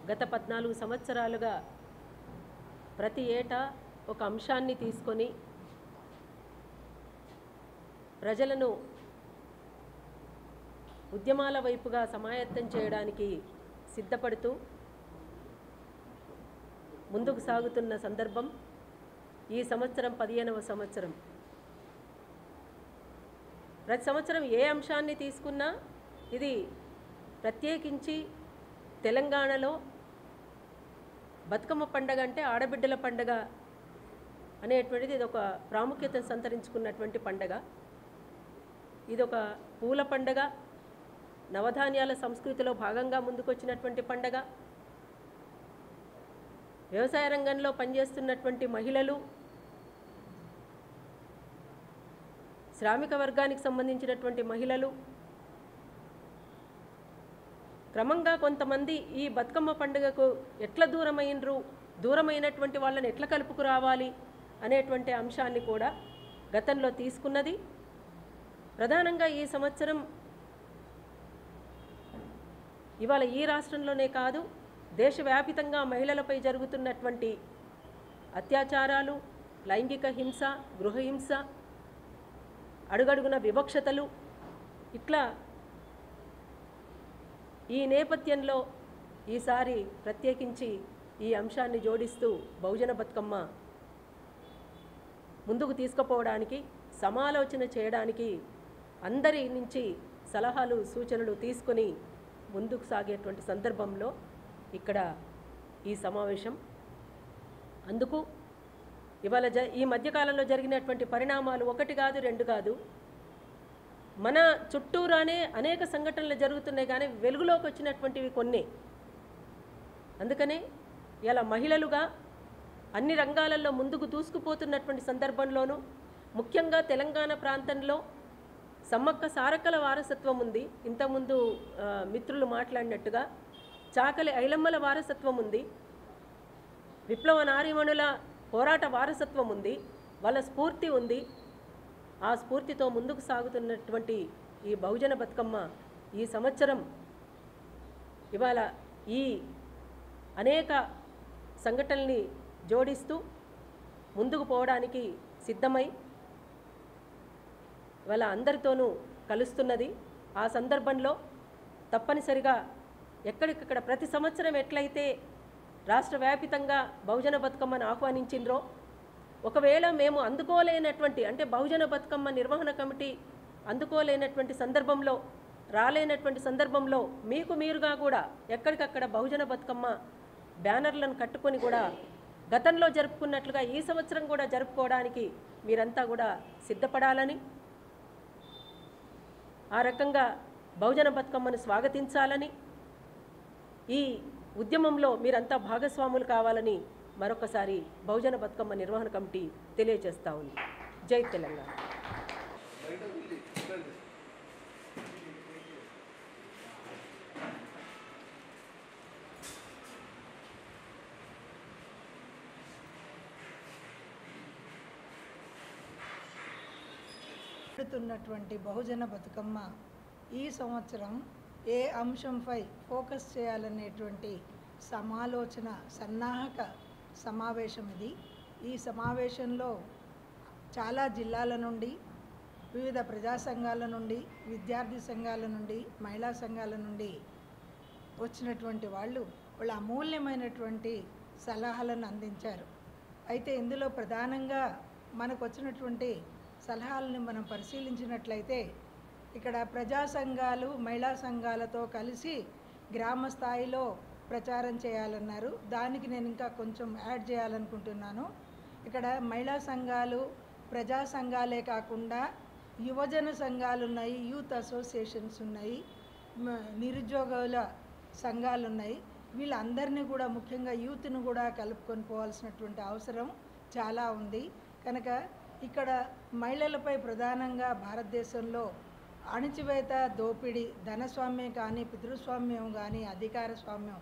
గత 14 సంవత్సరాలుగా ప్రతి ఏటా ఒక అంశాన్ని తీసుకొని ప్రజలను ఉద్యమాల వైపుగా సమాయత్తం చేయడానికి సిద్ధపడుతూ ముందుకు సాగుతున్న సందర్భం ఈ సంవత్సరం 15వ సంవత్సరం. ప్రతి సంవత్సరం ఏ అంశాన్ని తీసుకున్నా ఇది ప్రత్యేకించి తెలంగాణలో బతుకమ్మ పండగ అంటే ఆడబిడ్డల పండగ అనేటువంటిది ఇది ఒక ప్రాముఖ్యతను సంతరించుకున్నటువంటి పండగ. ఇది ఒక పూల పండగ, నవధాన్యాల సంస్కృతిలో భాగంగా ముందుకొచ్చినటువంటి పండగ. వ్యవసాయ రంగంలో పనిచేస్తున్నటువంటి మహిళలు, శ్రామిక వర్గానికి సంబంధించినటువంటి మహిళలు క్రమంగా కొంతమంది ఈ బతుకమ్మ పండుగకు ఎట్లా దూరమైనటువంటి వాళ్ళని ఎట్లా కలుపుకురావాలి అనేటువంటి అంశాన్ని కూడా గతంలో తీసుకున్నది. ప్రధానంగా ఈ సంవత్సరం ఇవాళ ఈ రాష్ట్రంలోనే కాదు, దేశవ్యాపితంగా మహిళలపై జరుగుతున్నటువంటి అత్యాచారాలు, లైంగిక హింస, గృహహింస, అడుగడుగున వివక్షతలు, ఇట్లా ఈ నేపథ్యంలో ఈసారి ప్రత్యేకించి ఈ అంశాన్ని జోడిస్తూ బహుజన బతుకమ్మ ముందుకు తీసుకుపోవడానికి, సమాలోచన చేయడానికి అందరి నుంచి సలహాలు సూచనలు తీసుకొని ముందుకు సాగేటువంటి సందర్భంలో ఇక్కడ ఈ సమావేశం. అందుకు ఇవాళ ఈ మధ్యకాలంలో జరిగినటువంటి పరిణామాలు ఒకటి కాదు, రెండు కాదు, మన చుట్టూరానే అనేక సంఘటనలు జరుగుతున్నాయి, కానీ వెలుగులోకి వచ్చినటువంటివి కొన్ని. అందుకనే ఇలా మహిళలుగా అన్ని రంగాలలో ముందుకు దూసుకుపోతున్నటువంటి సందర్భంలోనూ ముఖ్యంగా తెలంగాణ ప్రాంతంలో సమ్మక్క సారక్కల వారసత్వం ఉంది. ఇంతకుముందు మిత్రులు మాట్లాడినట్టుగా చాకలి ఐలమ్మల వారసత్వం ఉంది, విప్లవ నారీమణుల పోరాట వారసత్వం ఉంది, వాళ్ళ స్ఫూర్తి ఉంది. ఆ స్ఫూర్తితో ముందుకు సాగుతున్నటువంటి ఈ బహుజన బతుకమ్మ ఈ సంవత్సరం ఇవాళ ఈ అనేక సంఘటనల్ని జోడిస్తూ ముందుకు పోవడానికి సిద్ధమై ఇవాళ అందరితోనూ కలుస్తున్నది. ఆ సందర్భంలో తప్పనిసరిగా ఎక్కడికక్కడ ప్రతి సంవత్సరం ఎట్లయితే రాష్ట్ర వ్యాపితంగా బహుజన బతుకమ్మను ఆహ్వానించిండ్రో, ఒకవేళ మేము అందుకోలేనటువంటి, అంటే బహుజన బతుకమ్మ నిర్వహణ కమిటీ అందుకోలేనటువంటి సందర్భంలో, రాలేనటువంటి సందర్భంలో మీకు మీరుగా కూడా ఎక్కడికక్కడ బహుజన బతుకమ్మ బ్యానర్లను కట్టుకొని కూడా గతంలో జరుపుకున్నట్లుగా ఈ సంవత్సరం కూడా జరుపుకోవడానికి మీరంతా కూడా సిద్ధపడాలని, ఆ రకంగా బహుజన బతుకమ్మను స్వాగతించాలని, ఈ ఉద్యమంలో మీరంతా భాగస్వాములు కావాలని మరొకసారి బహుజన బతుకమ్మ నిర్వహణ కమిటీ తెలియజేస్తా ఉంది. జై తెలంగాణ. పెడుతున్నటువంటి బహుజన బతుకమ్మ ఈ సంవత్సరం ఏ అంశంపై ఫోకస్ చేయాలనేటువంటి సమాలోచన సన్నాహక సమావేశం ఇది. ఈ సమావేశంలో చాలా జిల్లాల నుండి, వివిధ ప్రజా సంఘాల నుండి, విద్యార్థి సంఘాల నుండి, మహిళా సంఘాల నుండి వచ్చినటువంటి వాళ్ళ అమూల్యమైనటువంటి సలహాలను అందించారు. అయితే ఇందులో ప్రధానంగా మనకు వచ్చినటువంటి సలహాలని మనం పరిశీలించినట్లయితే ఇక్కడ ప్రజా సంఘాలు, మహిళా సంఘాలతో కలిసి గ్రామ స్థాయిలో ప్రచారం చేయాలన్నారు. దానికి నేను ఇంకా కొంచెం యాడ్ చేయాలనుకుంటున్నాను. ఇక్కడ మహిళా సంఘాలు, ప్రజా సంఘాలే కాకుండా యువజన సంఘాలు ఉన్నాయి, యూత్ అసోసియేషన్స్ ఉన్నాయి, నిరుద్యోగుల సంఘాలు ఉన్నాయి. వీళ్ళందరినీ కూడా, ముఖ్యంగా యూత్ను కూడా కలుపుకొని పోవాల్సినటువంటి అవసరం చాలా ఉంది. కనుక ఇక్కడ మహిళలపై ప్రధానంగా భారతదేశంలో అణిచివేత, దోపిడీ, ధనస్వామ్యం కానీ, పితృస్వామ్యం కానీ, అధికార స్వామ్యం,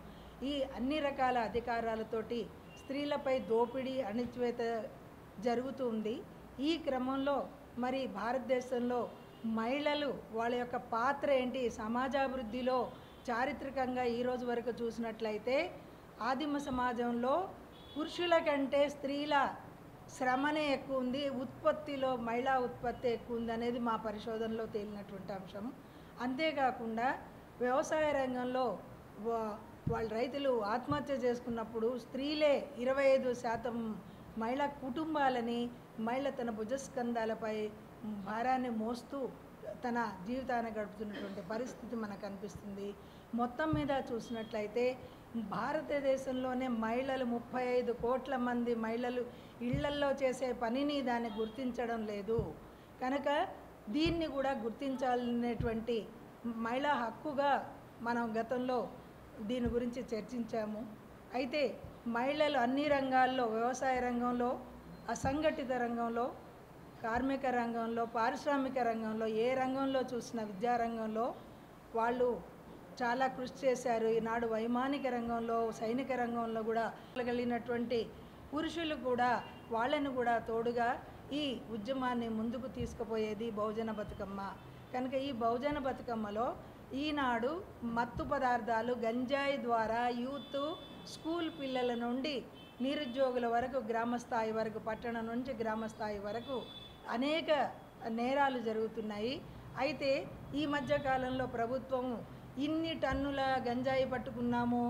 ఈ అన్ని రకాల అధికారాలతోటి స్త్రీలపై దోపిడీ, అణిచివేత జరుగుతూ ఉంది. ఈ క్రమంలో మరి భారతదేశంలో మహిళలు వాళ్ళ యొక్క పాత్ర ఏంటి, సమాజాభివృద్ధిలో చారిత్రకంగా ఈరోజు వరకు చూసినట్లయితే ఆదిమ సమాజంలో పురుషుల కంటే స్త్రీల శ్రమనే ఎక్కువ ఉంది, ఉత్పత్తిలో మహిళా ఉత్పత్తి ఎక్కువ ఉంది అనేది మా పరిశోధనలో తేలినటువంటి అంశం. అంతేకాకుండా వ్యవసాయ రంగంలో వాళ్ళ రైతులు ఆత్మహత్య చేసుకున్నప్పుడు స్త్రీలే 25% మహిళా కుటుంబాలని మహిళ తన భుజస్కంధాలపై భారాన్ని మోస్తూ తన జీవితాన్ని గడుపుతున్నటువంటి పరిస్థితి మనకు అనిపిస్తుంది. మొత్తం మీద చూసినట్లయితే భారతదేశంలోనే మహిళలు 35 కోట్ల మంది మహిళలు ఇళ్లల్లో చేసే పనిని దాన్ని గుర్తించడం లేదు. కనుక దీన్ని కూడా గుర్తించాలనేటువంటి మహిళా హక్కుగా మనం గతంలో దీని గురించి చర్చించాము. అయితే మహిళలు అన్ని రంగాల్లో, వ్యవసాయ రంగంలో, అసంఘటిత రంగంలో, కార్మిక రంగంలో, పారిశ్రామిక రంగంలో, ఏ రంగంలో చూసినా, విద్యారంగంలో వాళ్ళు చాలా కృషి చేశారు. ఈనాడు వైమానిక రంగంలో, సైనిక రంగంలో కూడా కలిగినటువంటి పురుషులు కూడా వాళ్ళను కూడా తోడుగా ఈ ఉద్యమాన్ని ముందుకు తీసుకుపోయేది బహుజన బతుకమ్మ. కనుక ఈ బహుజన బతుకమ్మలో ఈనాడు మత్తు పదార్థాలు, గంజాయి ద్వారా యూత్, స్కూల్ పిల్లల నుండి నిరుద్యోగుల వరకు, గ్రామస్థాయి వరకు, పట్టణం నుంచి గ్రామస్థాయి వరకు అనేక నేరాలు జరుగుతున్నాయి. అయితే ఈ మధ్యకాలంలో ప్రభుత్వం ఇన్ని టన్నుల గంజాయి పట్టుకున్నాము,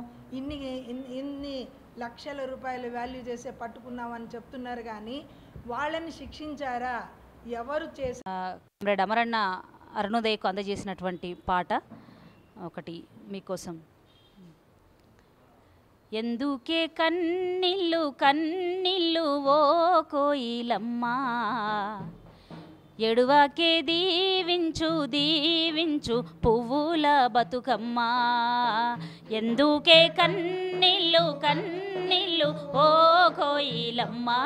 ఇన్ని లక్షల రూపాయల వాల్యూ చేసే పట్టుకున్నామని చెప్తున్నారు, కానీ వాళ్ళని శిక్షించారా? ఎవరు చేశారు? అమరన్న అరుణోదయకు అందజేసినటువంటి పాట ఒకటి మీకోసం. ఎందుకే కన్నిల్లు కన్నిల్లు ఓ కోయిలమ్మా, ఎడువాకే దీవించు దీవించు పువ్వుల బతుకమ్మా. ఎందుకే కన్నిల్లు కన్నిల్లు ఓ కోయిలమ్మా,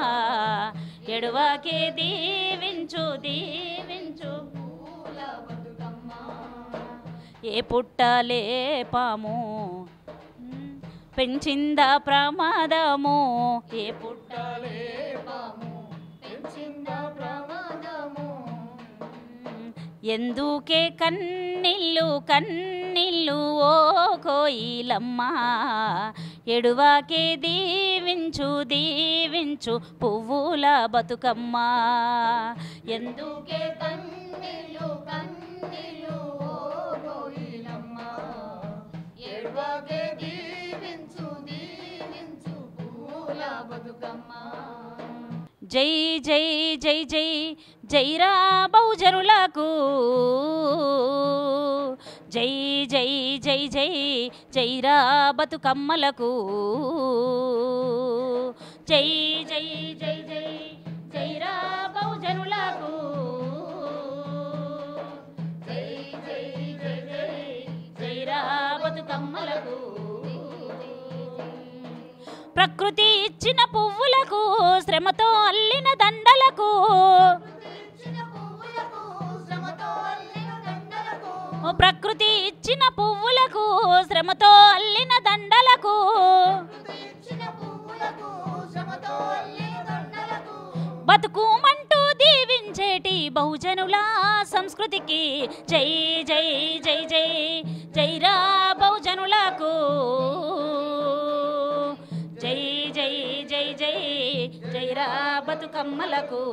ఎడువాకే దీవించు దీవించు పువ్వుల బతుకమ్మా. ఏ పుట్టలే పాము పెంచిందా ప్రమాదము, ఏ పుట్టలే పాము పెంచిందా ప్రమాదము. ఎందుకే కన్నిల్లు కన్నిల్లు ఓ కోయిలమ్మా, ఎడువాకే దీవించు దీవించు పువ్వుల బతుకమ్మా. ఎందుకే కన్నిల్లు కన్నిల్లు ఓ కోయిలమ్మా, ఎడువాకే దీవించు దీవించు పువ్వుల బతుకమ్మా. జై జై జై జై జైరా బహుజనులకు, జై జై జై జై జైరా బతుకమ్మలకు, జై జై జై జై జైరా బహుజనులకు, జై జై జై జై జైరా బతుకమ్మలకు. ప్రకృతి ఇచ్చిన పువ్వులకు, శ్రమతో అల్లిన దండలకు, ప్రకృతి ఇచ్చిన పువ్వులకు, శ్రమతో అల్లిన దండలకు, బతుకుమంటూ దీవించేటి బహుజనుల సంస్కృతికి జై జై జై జై జైరా బహుజనులకు, జై జై జై జై జైరా బతుకమ్మలకు.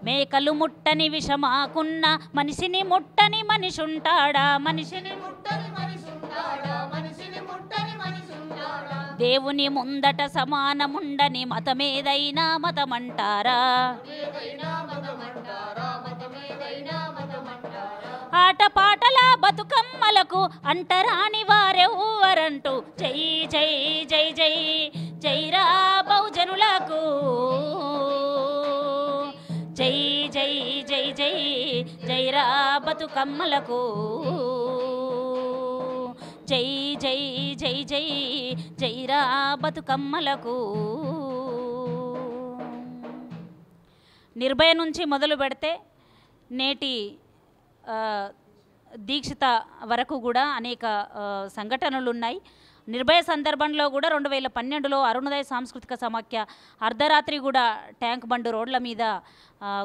మేకలు ముట్టని విషమాకున్న మనిషిని ముట్టని మనిషుంటాడా, మనిషిని ముట్టని మనిషుంటాడా, మనిషిని ముట్టని మనిషుంటాడా. దేవుని ముందట సమానముండని మతమేదైనా మతమంటారా, ఆటపాటల బతుకమ్మలకు అంటరాని వారెవ్వరంటూ జై జై జై జై జైరా బహుజనులకు, జై జై జై జై జైరా బతుకమ్మలకు, జై జై జై జై జైరా బతుకమ్మలకు. నిర్భయ నుంచి మొదలు పెడితే నేటి దీక్షిత వరకు కూడా అనేక సంఘటనలు ఉన్నాయి. నిర్భయ సందర్భంలో కూడా 2012లో అరుణోదయ సాంస్కృతిక సమాఖ్య అర్ధరాత్రి కూడా ట్యాంక్ బండ్ రోడ్ల మీద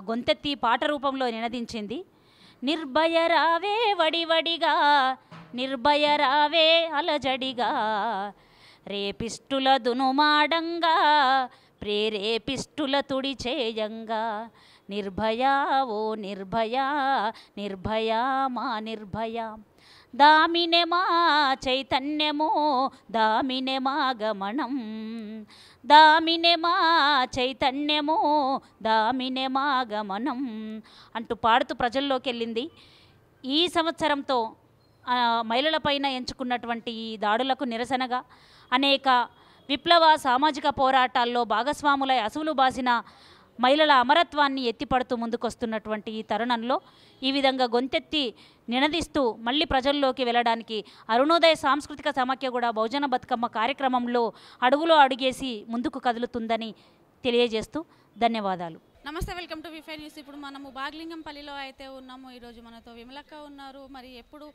గొంతెత్తి పాట రూపంలో నినదించింది. నిర్భయ రావే వడివడిగా నిర్భయ రావే అలజడిగా, రేపిష్టుల దునుమాడంగా, ప్రేరేపిష్టుల తుడి చేయంగా, నిర్భయా ఓ నిర్భయా, నిర్భయా మా నిర్భయ. దామినె మా చైతన్యమో, దామినె మా గమనం, దామినె మా చైతన్యమో, దామినె మా గమనం అంటూ పాడుతూ ప్రజల్లోకి వెళ్ళింది. ఈ సంవత్సరంతో మహిళలపైన ఎంచుకున్నటువంటి ఈ దాడులకు నిరసనగా అనేక విప్లవ సామాజిక పోరాటాల్లో భాగస్వాములై అసువులు బాసిన మహిళల అమరత్వాన్ని ఎత్తిపడుతూ ముందుకొస్తున్నటువంటి ఈ తరుణంలో ఈ విధంగా గొంతెత్తి నినదిస్తూ మళ్ళీ ప్రజల్లోకి వెళ్ళడానికి అరుణోదయ సాంస్కృతిక సమాఖ్య కూడా బహుజన బతుకమ్మ కార్యక్రమంలో అడుగులో అడుగేసి ముందుకు కదులుతుందని తెలియజేస్తూ ధన్యవాదాలు. నమస్తే, వెల్కమ్ టు వి5 న్యూస్. ఇప్పుడు మనము బాగ్లింగంపల్లిలో అయితే ఉన్నాము. ఈరోజు మనతో విమలక్క ఉన్నారు. మరి ఎప్పుడు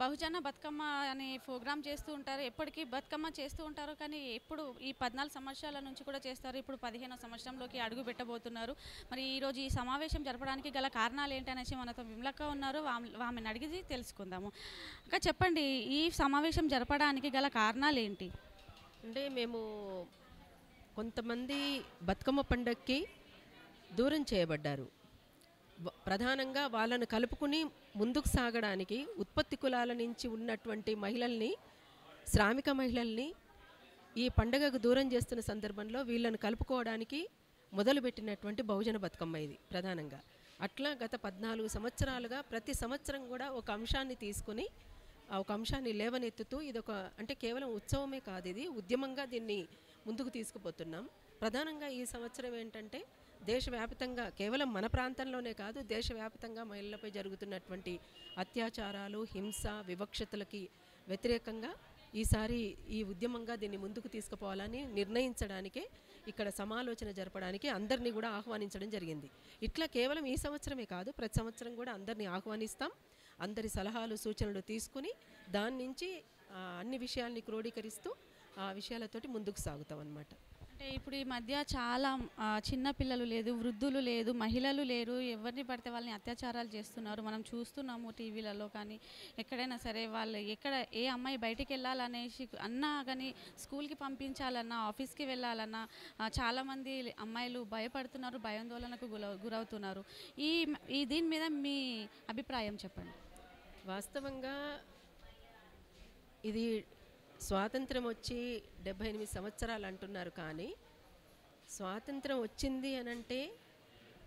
బహుజన బతుకమ్మ అనే ప్రోగ్రామ్ చేస్తూ ఉంటారు, ఎప్పటికీ బతుకమ్మ చేస్తూ ఉంటారు. కానీ ఎప్పుడు ఈ 14 సంవత్సరాల నుంచి కూడా చేస్తారు. ఇప్పుడు 15వ సంవత్సరంలోకి అడుగు పెట్టబోతున్నారు. మరి ఈరోజు ఈ సమావేశం జరపడానికి గల కారణాలు ఏంటనేసి మనతో విమలక్క ఉన్నారు. ఆమెను అడిగి తెలుసుకుందాము. ఇంకా చెప్పండి, ఈ సమావేశం జరపడానికి గల కారణాలు ఏంటి? అంటే మేము కొంతమంది బతుకమ్మ పండగకి దూరం చేయబడ్డారు. ప్రధానంగా వాళ్ళను కలుపుకుని ముందుకు సాగడానికి ఉత్పత్తి కులాల నుంచి ఉన్నటువంటి మహిళల్ని, శ్రామిక మహిళల్ని ఈ పండగకు దూరం చేస్తున్న సందర్భంలో వీళ్ళను కలుపుకోవడానికి మొదలుపెట్టినటువంటి బహుజన బతుకమ్మ ఇది ప్రధానంగా. అట్లా గత 14 సంవత్సరాలుగా ప్రతి సంవత్సరం కూడా ఒక అంశాన్ని తీసుకుని ఒక అంశాన్ని లేవనెత్తుతూ ఇదొక అంటే కేవలం ఉత్సవమే కాదు, ఇది ఉద్యమంగా దీన్ని ముందుకు తీసుకుపోతున్నాం. ప్రధానంగా ఈ సంవత్సరం ఏంటంటే దేశవ్యాప్తంగా, కేవలం మన ప్రాంతంలోనే కాదు దేశవ్యాప్తంగా మహిళలపై జరుగుతున్నటువంటి అత్యాచారాలు, హింస, వివక్షతలకి వ్యతిరేకంగా ఈసారి ఈ ఉద్యమంగా దీన్ని ముందుకు తీసుకుపోవాలని నిర్ణయించడానికే ఇక్కడ సమాలోచన జరపడానికి అందరినీ కూడా ఆహ్వానించడం జరిగింది. ఇట్లా కేవలం ఈ సంవత్సరమే కాదు, ప్రతి సంవత్సరం కూడా అందరినీ ఆహ్వానిస్తాం. అందరి సలహాలు సూచనలు తీసుకుని దాని నుంచి అన్ని విషయాల్ని క్రోడీకరిస్తూ ఆ విషయాలతోటి ముందుకు సాగుతాం అన్నమాట. అంటే ఇప్పుడు ఈ మధ్య చాలా చిన్న పిల్లలు లేదు, వృద్ధులు లేదు, మహిళలు లేరు, ఎవరిని పడితే వాళ్ళని అత్యాచారాలు చేస్తున్నారు. మనం చూస్తున్నాము టీవీలలో. కానీ ఎక్కడైనా సరే వాళ్ళు ఏ అమ్మాయి బయటికి వెళ్ళాలనేసి అన్నా కానీ, స్కూల్కి పంపించాలన్నా, ఆఫీస్కి వెళ్ళాలన్నా చాలామంది అమ్మాయిలు భయపడుతున్నారు, భయాందోళనకు గురవుతున్నారు. ఈ దీని మీద మీ అభిప్రాయం చెప్పండి. వాస్తవంగా ఇది స్వాతంత్రం వచ్చి 78 సంవత్సరాలు అంటున్నారు. కానీ స్వాతంత్రం వచ్చింది అనంటే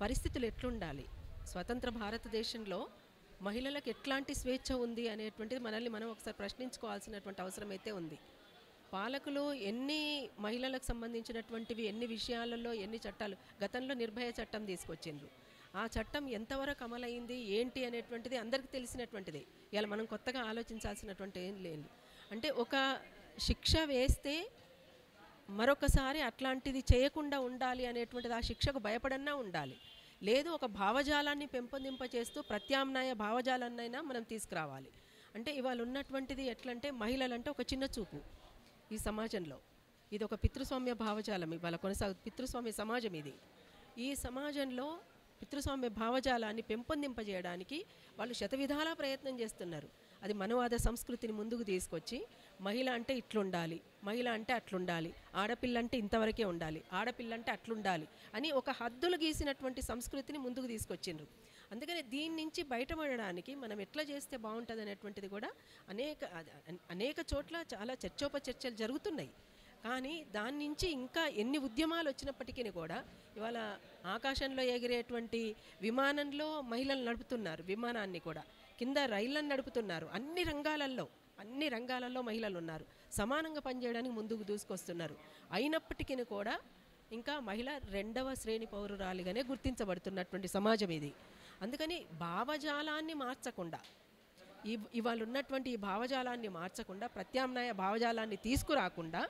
పరిస్థితులు ఎట్లుండాలి, స్వతంత్ర భారతదేశంలో మహిళలకు ఎట్లాంటి స్వేచ్ఛ ఉంది అనేటువంటిది మనల్ని మనం ఒకసారి ప్రశ్నించుకోవాల్సినటువంటి అవసరం అయితే ఉంది. పాలకులు ఎన్ని మహిళలకు సంబంధించినటువంటివి, ఎన్ని విషయాలలో ఎన్ని చట్టాలు, గతంలో నిర్భయ చట్టం తీసుకొచ్చిండ్రు. ఆ చట్టం ఎంతవరకు అమలైంది ఏంటి అనేటువంటిది అందరికీ తెలిసినటువంటిది. ఇలా మనం కొత్తగా ఆలోచించాల్సినటువంటి ఏం లేదు. అంటే ఒక శిక్ష వేస్తే మరొకసారి అట్లాంటిది చేయకుండా ఉండాలి అనేటువంటిది, ఆ శిక్షకు భయపడన్నా ఉండాలి. లేదు, ఒక భావజాలాన్ని పెంపొందింపచేస్తూ ప్రత్యామ్నాయ భావజాలాన్నైనా మనం తీసుకురావాలి. అంటే ఇవాళ ఉన్నటువంటిది ఎట్లంటే మహిళలంటే ఒక చిన్న చూపు ఈ సమాజంలో. ఇది ఒక పితృస్వామ్య భావజాలం ఇవాళ పితృస్వామ్య సమాజం ఇది. ఈ సమాజంలో పితృస్వామ్య భావజాలాన్ని పెంపొందింపజేయడానికి వాళ్ళు శతవిధాలా ప్రయత్నం చేస్తున్నారు. అది మనవాద సంస్కృతిని ముందుకు తీసుకొచ్చి మహిళ అంటే ఇట్లుండాలి, మహిళ అంటే అట్లుండాలి, ఆడపిల్ల అంటే ఇంతవరకే ఉండాలి, ఆడపిల్ల అంటే అట్లుండాలి అని ఒక హద్దులు గీసినటువంటి సంస్కృతిని ముందుకు తీసుకొచ్చిండ్రు. అందుకని దీని నుంచి బయటపడడానికి మనం ఎట్లా చేస్తే బాగుంటుంది అనేటువంటిది కూడా అనేక చోట్ల చాలా చర్చోపచర్చలు జరుగుతున్నాయి. కానీ దాని నుంచి ఇంకా ఎన్ని ఉద్యమాలు వచ్చినప్పటికీ కూడా ఇవాళ ఆకాశంలో ఎగిరేటువంటి విమానంలో మహిళలు నడుపుతున్నారు, విమానాన్ని కూడా కింద రైళ్లను నడుపుతున్నారు. అన్ని రంగాలలో మహిళలు ఉన్నారు, సమానంగా పనిచేయడానికి ముందుకు దూసుకొస్తున్నారు. అయినప్పటికీ కూడా ఇంకా మహిళ 2వ శ్రేణి పౌరురాలిగానే గుర్తించబడుతున్నటువంటి సమాజం ఇది. అందుకని భావజాలాన్ని మార్చకుండా, ఇవాళ ఉన్నటువంటి ఈ భావజాలాన్ని మార్చకుండా, ప్రత్యామ్నాయ భావజాలాన్ని తీసుకురాకుండా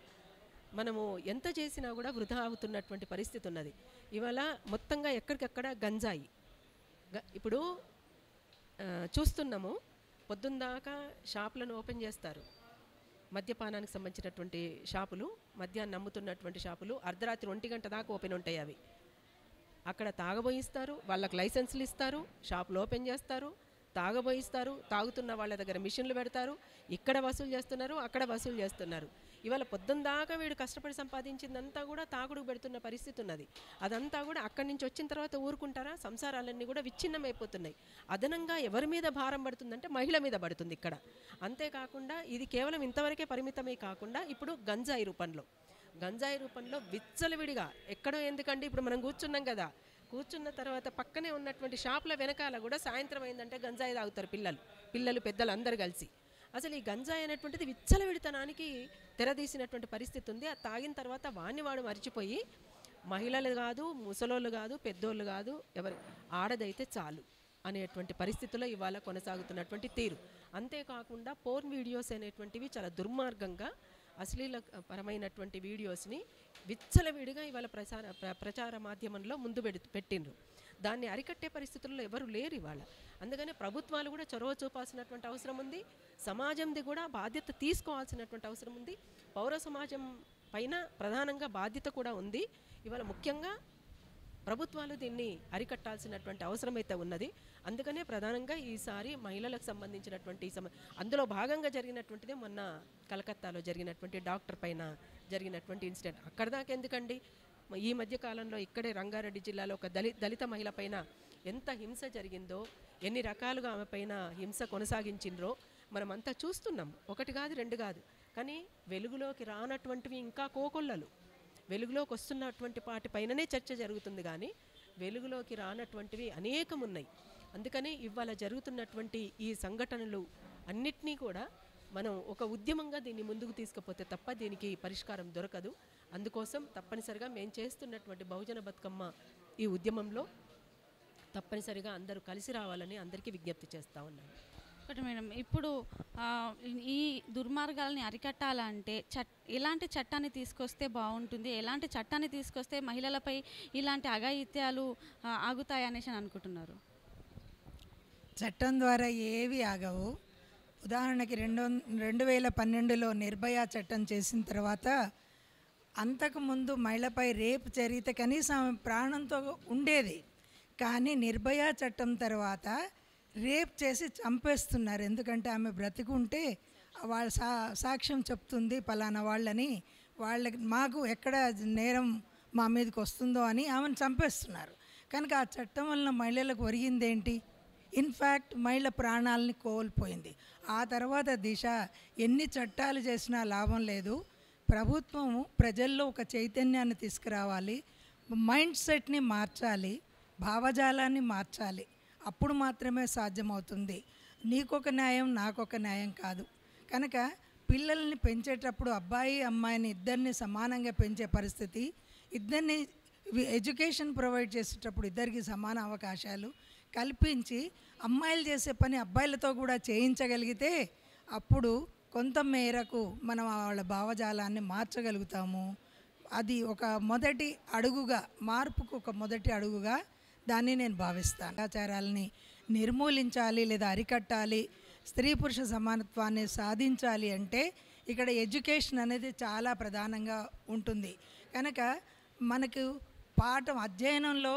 మనము ఎంత చేసినా కూడా వృధా అవుతున్నటువంటి పరిస్థితి ఉన్నది. ఇవాళ మొత్తంగా ఎక్కడికక్కడ గంజాయి. ఇప్పుడు చూస్తున్నాము, పొద్దుందాకా షాపులను ఓపెన్ చేస్తారు, మద్యపానానికి సంబంధించినటువంటి షాపులు, మద్యాన్ని అమ్ముతున్నటువంటి షాపులు అర్ధరాత్రి 1 గంట దాకా ఓపెన్ ఉంటాయి. అవి అక్కడ తాగబోయిస్తారు, వాళ్ళకి లైసెన్సులు ఇస్తారు, షాపులు ఓపెన్ చేస్తారు, తాగబోయిస్తారు, తాగుతున్న వాళ్ళ దగ్గర మిషన్లు పెడతారు, ఇక్కడ వసూలు చేస్తున్నారు, అక్కడ వసూలు చేస్తున్నారు. ఇవాళ పొద్దున్న దాకా వీడు కష్టపడి సంపాదించిందంతా కూడా తాగుడుకు పెడుతున్న పరిస్థితి ఉన్నది. అదంతా కూడా అక్కడి నుంచి వచ్చిన తర్వాత ఊరుకుంటారా? సంసారాలన్నీ కూడా విచ్ఛిన్నమైపోతున్నాయి. అదనంగా ఎవరి మీద భారం పడుతుందంటే మహిళ మీద పడుతుంది ఇక్కడ. అంతేకాకుండా ఇది కేవలం ఇంతవరకే పరిమితమే కాకుండా ఇప్పుడు గంజాయి రూపంలో విచ్చలవిడిగా ఎక్కడో, ఎందుకంటే ఇప్పుడు మనం కూర్చున్నాం కదా, కూర్చున్న తర్వాత పక్కనే ఉన్నటువంటి షాపుల వెనకాల కూడా సాయంత్రం అయిందంటే గంజాయి తాగుతారు పిల్లలు పెద్దలు అందరు కలిసి. అసలు ఈ గంజాయి అనేటువంటిది విచ్చలవిడితనానికి తెరదీసినటువంటి పరిస్థితి ఉంది. అది తాగిన తర్వాత వాడు మరిచిపోయి మహిళలు కాదు, ముసలోళ్ళు కాదు, పెద్దోళ్ళు కాదు, ఎవరు ఆడదైతే చాలు అనేటువంటి పరిస్థితుల్లో ఇవాళ కొనసాగుతున్నటువంటి తీరు. అంతేకాకుండా పోర్న్ వీడియోస్ అనేటువంటివి చాలా దుర్మార్గంగా అశ్లీల పరమైనటువంటి వీడియోస్ని విచ్చలవిడిగా ఇవాళ ప్రచార మాధ్యమంలో ముందు పెట్టిండ్రు. దాన్ని అరికట్టే పరిస్థితుల్లో ఎవరు లేరు ఇవాళ. అందుకనే ప్రభుత్వాలు కూడా చొరవ చూపాల్సినటువంటి అవసరం ఉంది, సమాజంది కూడా బాధ్యత తీసుకోవాల్సినటువంటి అవసరం ఉంది, పౌర సమాజం పైన ప్రధానంగా బాధ్యత కూడా ఉంది. ఇవాళ ముఖ్యంగా ప్రభుత్వాలు దీన్ని అరికట్టాల్సినటువంటి అవసరమైతే ఉన్నది. అందుకనే ప్రధానంగా ఈసారి మహిళలకు సంబంధించినటువంటి అందులో భాగంగా జరిగినటువంటిదే మొన్న కలకత్తాలో జరిగినటువంటి డాక్టర్ పైన జరిగినటువంటి ఇన్సిడెంట్. అక్కడ దాకా ఎందుకండి, ఈ మధ్య కాలంలో ఇక్కడే రంగారెడ్డి జిల్లాలో ఒక దళిత మహిళ పైన ఎంత హింస జరిగిందో, ఎన్ని రకాలుగా ఆమె పైన హింస కొనసాగించిండ్రో మనమంతా చూస్తున్నాం. ఒకటి కాదు, రెండు కాదు. కానీ వెలుగులోకి రానటువంటివి ఇంకా కోకొల్లలు. వెలుగులోకి వస్తున్నటువంటి వాటిపైననే చర్చ జరుగుతుంది, కానీ వెలుగులోకి రానటువంటివి అనేకం ఉన్నాయి. అందుకని ఇవాళ జరుగుతున్నటువంటి ఈ సంఘటనలు అన్నిటినీ కూడా మనం ఒక ఉద్యమంగా దీన్ని ముందుకు తీసుకుపోతే తప్ప దీనికి పరిష్కారం దొరకదు. అందుకోసం తప్పనిసరిగా మేము చేస్తున్నటువంటి బహుజన బతుకమ్మ ఈ ఉద్యమంలో తప్పనిసరిగా అందరూ కలిసి రావాలని అందరికీ విజ్ఞప్తి చేస్తూ ఉన్నాను. ఒకటి మేడం, ఇప్పుడు ఈ దుర్మార్గాలని అరికట్టాలంటే ఎలాంటి చట్టాన్ని తీసుకొస్తే బాగుంటుంది, ఎలాంటి చట్టాన్ని తీసుకొస్తే మహిళలపై ఇలాంటి అఘాయిత్యాలు ఆగుతాయనేసి అనుకుంటున్నారు? చట్టం ద్వారా ఏవి ఆగవు. ఉదాహరణకి 2012లో నిర్భయ చట్టం చేసిన తర్వాత అంతకుముందు మహిళపై రేపు జరిగితే కనీసం ఆమె ప్రాణంతో ఉండేది. కానీ నిర్భయ చట్టం తర్వాత రేప్ చేసి చంపేస్తున్నారు. ఎందుకంటే ఆమె బ్రతికుంటే వాళ్ళ సాక్ష్యం చెప్తుంది పలానా వాళ్ళని, వాళ్ళకి మాకు ఎక్కడ నేరం మా మీదకి వస్తుందో అని ఆమెను చంపేస్తున్నారు. కనుక ఆ చట్టం వలన మహిళలకు ఒరిగిందేంటి? ఇన్ఫ్యాక్ట్ మహిళ ప్రాణాలని కోల్పోయింది. ఆ తర్వాత దిశ ఎన్ని చట్టాలు చేసినా లాభం లేదు. ప్రభుత్వము ప్రజల్లో ఒక చైతన్యాన్ని తీసుకురావాలి, మైండ్ సెట్ని మార్చాలి, భావజాలాన్ని మార్చాలి. అప్పుడు మాత్రమే సాధ్యమవుతుంది. నీకొక న్యాయం నాకొక న్యాయం కాదు. కనుక పిల్లల్ని పెంచేటప్పుడు అబ్బాయి అమ్మాయిని ఇద్దరిని సమానంగా పెంచే పరిస్థితి, ఇద్దరిని ఎడ్యుకేషన్ ప్రొవైడ్ చేసేటప్పుడు ఇద్దరికి సమాన అవకాశాలు కల్పించి అమ్మాయిలు చేసే పని అబ్బాయిలతో కూడా చేయించగలిగితే అప్పుడు కొంత మేరకు మనం వాళ్ళ భావజాలాన్ని మార్చగలుగుతాము. అది ఒక మొదటి అడుగుగా, మార్పుకు ఒక మొదటి అడుగుగా దాన్ని నేను భావిస్తాను. ఆచారాలని నిర్మూలించాలి లేదా అరికట్టాలి, స్త్రీ పురుష సమానత్వాన్ని సాధించాలి అంటే ఇక్కడ ఎడ్యుకేషన్ అనేది చాలా ప్రధానంగా ఉంటుంది. కనుక మనకు పాఠం అధ్యయనంలో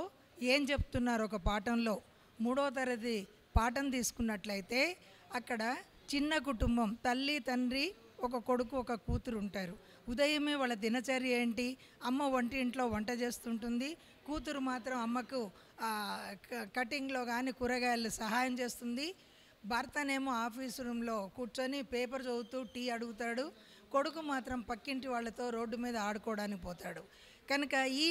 ఏం చెప్తున్నారు, ఒక పాఠంలో 3వ తరగతి పాఠం తీసుకున్నట్లయితే అక్కడ చిన్న కుటుంబం, తల్లి తండ్రి, ఒక కొడుకు ఒక కూతురు ఉంటారు. ఉదయమే వాళ్ళ దినచర్య ఏంటి? అమ్మ వంటింట్లో వంట చేస్తుంటుంది, కూతురు మాత్రం అమ్మకు కటింగ్లో కానీ కూరగాయలు సహాయం చేస్తుంది. భర్తనేమో ఆఫీస్ రూమ్లో కూర్చొని పేపర్ చదువుతూ టీ అడుగుతాడు, కొడుకు మాత్రం పక్కింటి వాళ్ళతో రోడ్డు మీద ఆడుకోవడానికి పోతాడు. కనుక ఈ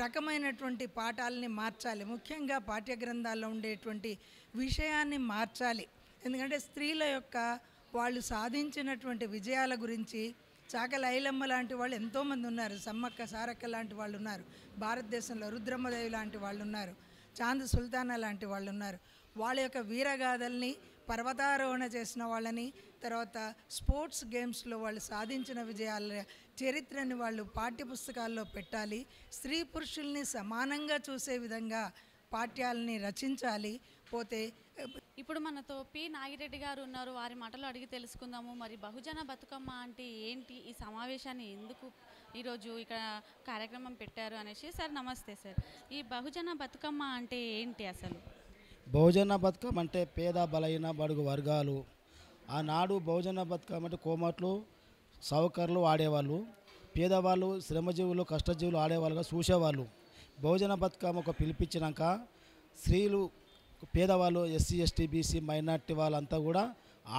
రకమైనటువంటి పాఠాలని మార్చాలి. ముఖ్యంగా పాఠ్య గ్రంథాల్లో ఉండేటువంటి విషయాన్ని మార్చాలి. ఎందుకంటే స్త్రీల యొక్క వాళ్ళు సాధించినటువంటి విజయాల గురించి చాకలి ఐలమ్మ లాంటి వాళ్ళు ఎంతోమంది ఉన్నారు, సమ్మక్క సారక్క లాంటి వాళ్ళు ఉన్నారు, భారతదేశంలో రుద్రమ్మదేవి లాంటి వాళ్ళు ఉన్నారు, చాంద్ సుల్తానా లాంటి వాళ్ళు ఉన్నారు. వాళ్ళ యొక్క వీరగాథల్ని, పర్వతారోహణ చేసిన వాళ్ళని, తర్వాత స్పోర్ట్స్ గేమ్స్లో వాళ్ళు సాధించిన విజయాల చరిత్రని వాళ్ళు పాఠ్యపుస్తకాల్లో పెట్టాలి. స్త్రీ పురుషుల్ని సమానంగా చూసే విధంగా పాఠ్యాలని రచించాలి. పోతే ఇప్పుడు మనతో పి నాగిరెడ్డి గారు ఉన్నారు, వారి మాటలు అడిగి తెలుసుకుందాము. మరి బహుజన బతుకమ్మ అంటే ఏంటి, ఈ సమావేశాన్ని ఎందుకు ఈరోజు ఇక్కడ కార్యక్రమం పెట్టారు అనేసి. సార్ నమస్తే సార్, ఈ బహుజన బతుకమ్మ అంటే ఏంటి అసలు? బహుజన బతుకమ్మ అంటే పేద బలైన బడుగు వర్గాలు. ఆనాడు బహుజన బతుకమ్మ అంటే కోమట్లు సౌకర్లు ఆడేవాళ్ళు, పేదవాళ్ళు శ్రమజీవులు కష్టజీవులు ఆడేవాళ్ళుగా చూసేవాళ్ళు. బహుజన బతుకమ్మకు పిలిపించినాక స్త్రీలు పేదవాళ్ళు ఎస్సీ ఎస్టీ బీసీ మైనార్టీ వాళ్ళంతా కూడా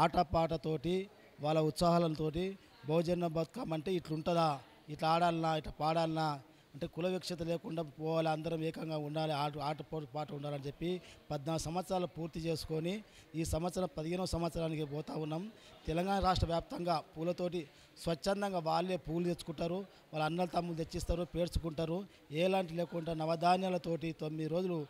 ఆటపాటతోటి వాళ్ళ ఉత్సాహాలతోటి బహుజన బతుకమ్మ అంటే ఇట్లుంటుందా, ఇట్లా ఆడాలన్నా, ఇట్లా పాడాలన్నా, అంటే కుల వివక్షత లేకుండా పోవాలి, అందరం ఏకంగా ఉండాలి, ఆట పాట ఉండాలని చెప్పి 14 సంవత్సరాలు పూర్తి చేసుకొని ఈ సంవత్సరం 15వ సంవత్సరానికి పోతా ఉన్నాం. తెలంగాణ రాష్ట్ర వ్యాప్తంగా పూలతోటి స్వచ్ఛందంగా వాళ్ళే పూలు తెచ్చుకుంటారు, వాళ్ళ అన్నల తమ్ములు తెచ్చిస్తారు, పేర్చుకుంటారు. ఎలాంటి లేకుండా నవధాన్యాలతోటి 9 రోజులు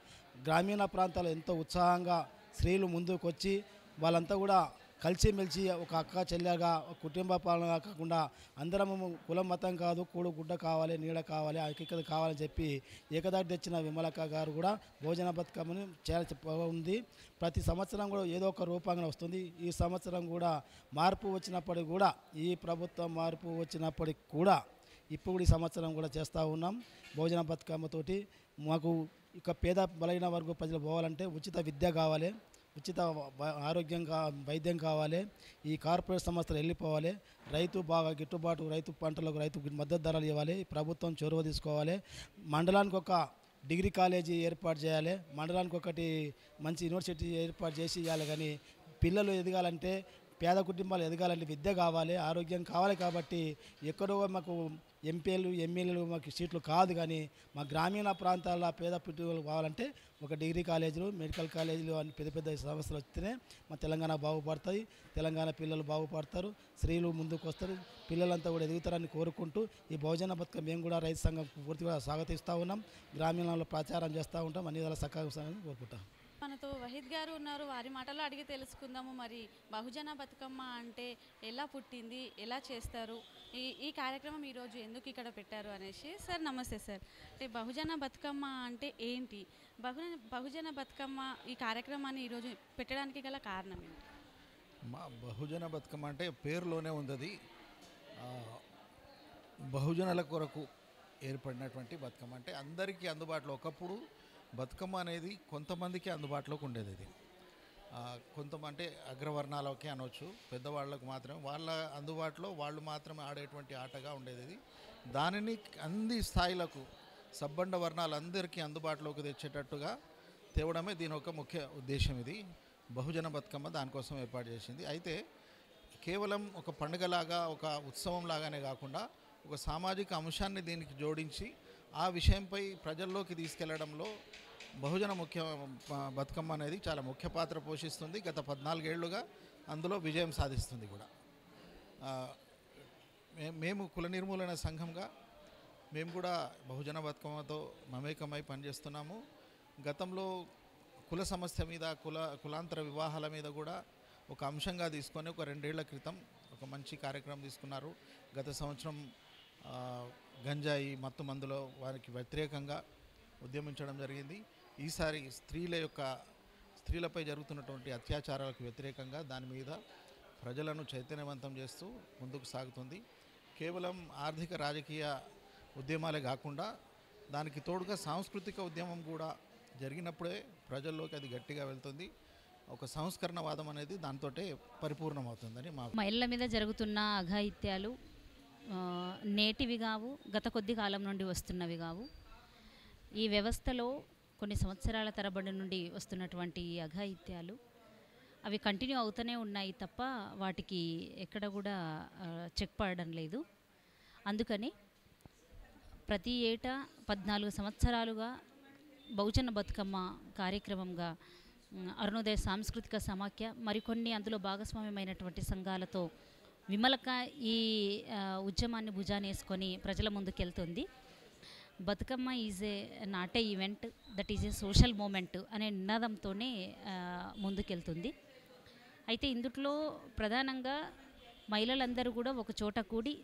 గ్రామీణ ప్రాంతాల్లో ఎంతో ఉత్సాహంగా స్త్రీలు ముందుకు వచ్చి వాళ్ళంతా కూడా కలిసిమెలిసి ఒక అక్క చెల్లెగా కుటుంబ పాలన కాకుండా అందరము కులం మతం కాదు, కూడు గుడ్డ కావాలి, నీడ కావాలి, ఐక్యత కావాలని చెప్పి ఏకదాటి తెచ్చిన విమలక్క గారు కూడా భోజన బతుకమ్మని చాలా ఉంది. ప్రతి సంవత్సరం కూడా ఏదో ఒక రూపంగా వస్తుంది. ఈ సంవత్సరం కూడా మార్పు వచ్చినప్పటికి కూడా, ఈ ప్రభుత్వం మార్పు వచ్చినప్పటికి కూడా ఇప్పుడు ఈ సంవత్సరం కూడా చేస్తూ ఉన్నాం. భోజన బతుకమ్మతోటి మాకు ఇక పేద బలైన వర్గ ప్రజలు పోవాలంటే ఉచిత విద్య కావాలి, ఉచిత ఆరోగ్యం వైద్యం కావాలి, ఈ కార్పొరేట్ సంస్థలు వెళ్ళిపోవాలి, రైతు బాగా గిట్టుబాటు, రైతు పంటలకు రైతు మద్దతు ధరలు ఇవ్వాలి, ప్రభుత్వం చొరవ తీసుకోవాలి, మండలానికి ఒక డిగ్రీ కాలేజీ ఏర్పాటు చేయాలి, మండలానికి ఒకటి మంచి యూనివర్సిటీ ఏర్పాటు చేసి ఇవ్వాలి. కానీ పిల్లలు ఎదగాలంటే, పేద కుటుంబాలు ఎదగాలంటే విద్య కావాలి, ఆరోగ్యం కావాలి. కాబట్టి ఎక్కడో మాకు ఎంపీలు ఎమ్మెల్యేలు మాకు సీట్లు కాదు, కానీ మా గ్రామీణ ప్రాంతాల పేద పిల్లలు కావాలంటే ఒక డిగ్రీ కాలేజీలు, మెడికల్ కాలేజీలు అని పెద్ద పెద్ద సంస్థలు వస్తేనే మా తెలంగాణ బాగుపడుతుంది, తెలంగాణ పిల్లలు బాగుపడతారు, స్త్రీలు ముందుకు వస్తారు, పిల్లలంతా కూడా ఎదుగుతారని కోరుకుంటూ ఈ భోజన బతుకమ్మ మేము కూడా రైతు సంఘం పూర్తిగా స్వాగతిస్తూ ఉన్నాం. గ్రామీణంలో ప్రచారం చేస్తూ ఉంటాం, అన్ని విధాల సహకారం కోరుకుంటాం. మనతో వహీద్ గారు ఉన్నారు, వారి మాటల్లో అడిగి తెలుసుకుందాము. మరి బహుజన బతుకమ్మ అంటే ఎలా పుట్టింది, ఎలా చేస్తారు, ఈ కార్యక్రమం ఈరోజు ఎందుకు ఇక్కడ పెట్టారు అనేసి. సార్ నమస్తే సార్. అంటే బహుజన బతుకమ్మ అంటే ఏంటి, బహుజన బతుకమ్మ ఈ కార్యక్రమాన్ని ఈరోజు పెట్టడానికి గల కారణం ఏంటి? మా బహుజన బతుకమ్మ అంటే పేరులోనే ఉంది, అది బహుజనుల కొరకు ఏర్పడినటువంటి బతుకమ్మ. అంటే అందరికీ అందుబాటులో, ఒకప్పుడు బతుకమ్మ అనేది కొంతమందికి అందుబాటులోకి ఉండేది. ఇది కొంతమంది అగ్రవర్ణాలకి అనవచ్చు, పెద్దవాళ్ళకు మాత్రమే, వాళ్ళ అందుబాటులో వాళ్ళు మాత్రమే ఆడేటువంటి ఆటగా ఉండేది. ఇది దానిని అన్ని స్థాయిలకు సబ్బండ వర్ణాలందరికీ అందుబాటులోకి తెచ్చేటట్టుగా తేవడమే దీని ఒక ముఖ్య ఉద్దేశం. ఇది బహుజన బతుకమ్మ దానికోసం ఏర్పాటు చేసింది. అయితే కేవలం ఒక పండుగలాగా, ఒక ఉత్సవం లాగానే కాకుండా ఒక సామాజిక అంశాన్ని దీనికి జోడించి ఆ విషయంపై ప్రజల్లోకి తీసుకెళ్లడంలో బహుజన బతుకమ్మ అనేది చాలా ముఖ్య పాత్ర పోషిస్తుంది. గత 14 ఏళ్లుగా అందులో విజయం సాధిస్తుంది కూడా. మేము కుల నిర్మూలన సంఘంగా మేము కూడా బహుజన బతుకమ్మతో మమేకమై పనిచేస్తున్నాము. గతంలో కుల సమస్య మీద, కులాంతర వివాహాల మీద కూడా ఒక అంశంగా తీసుకొని ఒక 2 ఏళ్ల క్రితం ఒక మంచి కార్యక్రమం తీసుకున్నారు. గత సంవత్సరం గంజాయి మత్తు మందులో వారికి వ్యతిరేకంగా ఉద్యమించడం జరిగింది. ఈసారి స్త్రీలపై జరుగుతున్నటువంటి అత్యాచారాలకు వ్యతిరేకంగా దాని మీద ప్రజలను చైతన్యవంతం చేస్తూ ముందుకు సాగుతుంది. కేవలం ఆర్థిక రాజకీయ ఉద్యమాలే కాకుండా దానికి తోడుగా సాంస్కృతిక ఉద్యమం కూడా జరిగినప్పుడే ప్రజల్లోకి అది గట్టిగా వెళ్తుంది. ఒక సంస్కరణవాదం అనేది దాంతో పరిపూర్ణమవుతుందని మా. మహిళల మీద జరుగుతున్న అఘాయిత్యాలు నేటివి కావు, గత కొద్ది కాలం నుండి వస్తున్నవి కావు. ఈ వ్యవస్థలో కొన్ని సంవత్సరాల తరబడి నుండి వస్తున్నటువంటి అఘాయిత్యాలు అవి కంటిన్యూ అవుతూనే ఉన్నాయి తప్ప వాటికి ఎక్కడ కూడా చెక్ పడడం లేదు. అందుకని ప్రతి ఏటా 14 సంవత్సరాలుగా బహుజన బతుకమ్మ కార్యక్రమంగా అరుణోదయ సాంస్కృతిక సమాఖ్య మరికొన్ని అందులో భాగస్వామ్యమైనటువంటి సంఘాలతో విమలక ఈ ఉద్యమాన్ని భుజానేసుకొని ప్రజల ముందుకెళ్తుంది. Bathukamma is a not a event, that is a social moment అనే నినాదంతోనే ముందుకెళ్తుంది. అయితే ఇందులో ప్రధానంగా మహిళలందరూ కూడా ఒక చోట కూడి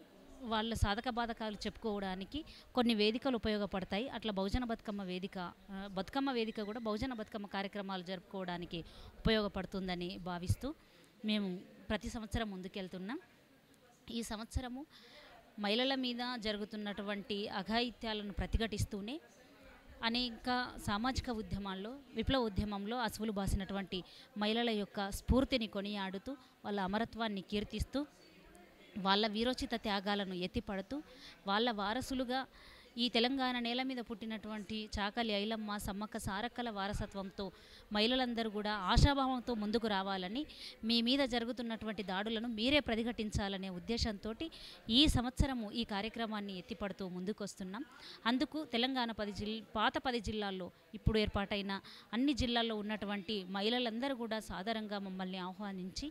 వాళ్ళ సాధక బాధకాలు చెప్పుకోవడానికి కొన్ని వేదికలు ఉపయోగపడతాయి. అట్లా బహుజన బతుకమ్మ వేదిక కూడా బహుజన బతుకమ్మ కార్యక్రమాలు జరుపుకోవడానికి ఉపయోగపడుతుందని భావిస్తూ మేము ప్రతి సంవత్సరం ముందుకెళ్తున్నాం. ఈ సంవత్సరము మహిళల మీద జరుగుతున్నటువంటి అఘాయిత్యాలను ప్రతిఘటిస్తూనే అనేక సామాజిక ఉద్యమాల్లో విప్లవ ఉద్యమంలో అసువులు బాసినటువంటి మహిళల యొక్క స్ఫూర్తిని కొనియాడుతూ వాళ్ళ అమరత్వాన్ని కీర్తిస్తూ వాళ్ళ వీరోచిత త్యాగాలను ఎత్తిపడుతూ వాళ్ళ వారసులుగా ఈ తెలంగాణ నేల మీద పుట్టినటువంటి చాకలి ఐలమ్మ సమ్మక్క సారక్కల వారసత్వంతో మహిళలందరూ కూడా ఆశాభావంతో ముందుకు రావాలని మీ మీద జరుగుతున్నటువంటి దాడులను మీరే ప్రతిఘటించాలనే ఉద్దేశంతో ఈ సంవత్సరము ఈ కార్యక్రమాన్ని ఎత్తిపడుతూ ముందుకు వస్తున్నాం. అందుకు తెలంగాణ పాత 10 జిల్లాల్లో ఇప్పుడు ఏర్పాటైన అన్ని జిల్లాల్లో ఉన్నటువంటి మహిళలందరూ కూడా సాధారణంగా మమ్మల్ని ఆహ్వానించి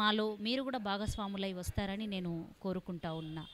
మాలో మీరు కూడా భాగస్వాములై వస్తారని నేను కోరుకుంటా ఉన్నా.